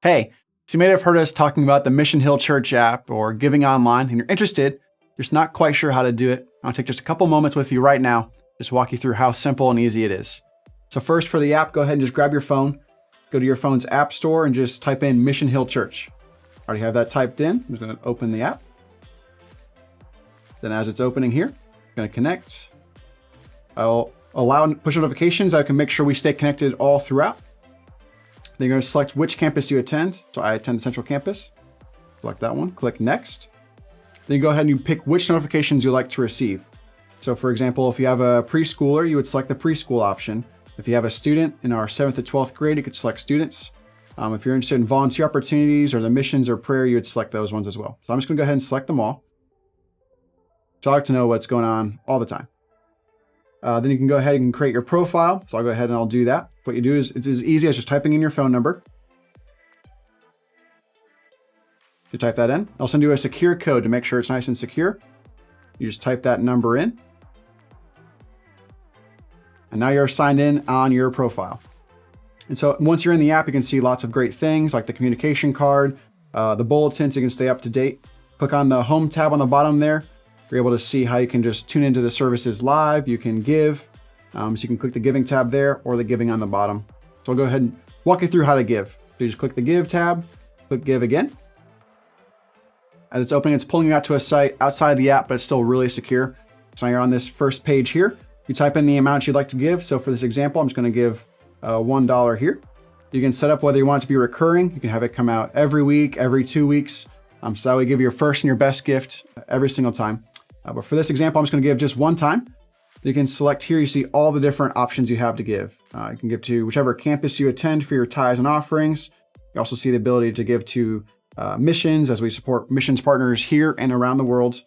Hey, so you may have heard us talking about the Mission Hill Church app or giving online, and you're interested, just not quite sure how to do it. I'll take just a couple moments with you right now, just walk you through how simple and easy it is. So first for the app, go ahead and just grab your phone, go to your phone's app store and just type in Mission Hill Church. Already have that typed in. I'm just going to open the app. Then as it's opening here, I'm going to connect. I'll allow push notifications. I can make sure we stay connected all throughout. Then you're going to select which campus you attend. So I attend Central Campus. Select that one, click Next. Then you go ahead and you pick which notifications you'd like to receive. So for example, if you have a preschooler, you would select the preschool option. If you have a student in our 7th to 12th grade, you could select students. If you're interested in volunteer opportunities or the missions or prayer, you would select those ones as well. So I'm just going to go ahead and select them all. So I like to know what's going on all the time. Then you can go ahead and create your profile. So I'll go ahead and I'll do that. What you do is it's as easy as just typing in your phone number. You type that in. I'll send you a secure code to make sure it's nice and secure. You just type that number in. And now you're signed in on your profile. And so once you're in the app, you can see lots of great things like the communication card, the bulletins, you can stay up to date. Click on the home tab on the bottom there. You're able to see how you can just tune into the services live. You can give. So you can click the giving tab there or the giving on the bottom. So I'll go ahead and walk you through how to give. So you just click the give tab, click give again. As it's opening, it's pulling you out to a site outside the app, but it's still really secure. So now you're on this first page here. You type in the amount you'd like to give. So for this example, I'm just going to give $1 here. You can set up whether you want it to be recurring. You can have it come out every week, every 2 weeks. So that way give your first and your best gift every single time. But for this example, I'm just going to give just one time. You can select here, you see all the different options you have to give. You can give to whichever campus you attend for your tithes and offerings. You also see the ability to give to missions as we support missions partners here and around the world.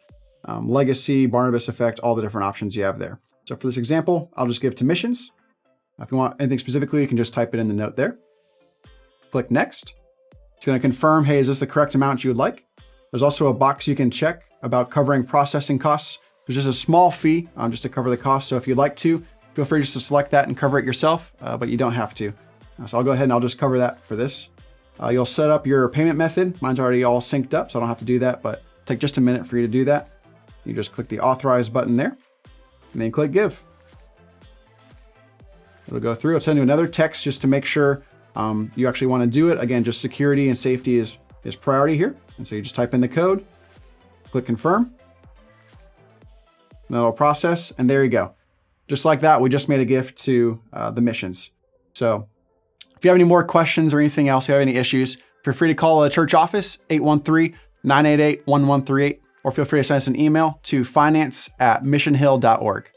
Legacy, Barnabas Effect, all the different options you have there. So for this example, I'll just give to missions. If you want anything specifically, you can just type it in the note there. Click Next. It's going to confirm, hey, is this the correct amount you would like? There's also a box you can check about covering processing costs. There's just a small fee just to cover the cost. So if you'd like to, feel free just to select that and cover it yourself, but you don't have to. So I'll go ahead and I'll just cover that for this. You'll set up your payment method. Mine's already all synced up, so I don't have to do that, but take just a minute for you to do that. You just click the authorize button there and then click give. It'll go through. It'll send you another text just to make sure you actually want to do it. Again, just security and safety is priority here. And so you just type in the code, click confirm. And that'll process, and there you go. Just like that, we just made a gift to the missions. So if you have any more questions or anything else, if you have any issues, feel free to call the church office, 813-988-1138, or feel free to send us an email to finance@missionhill.org.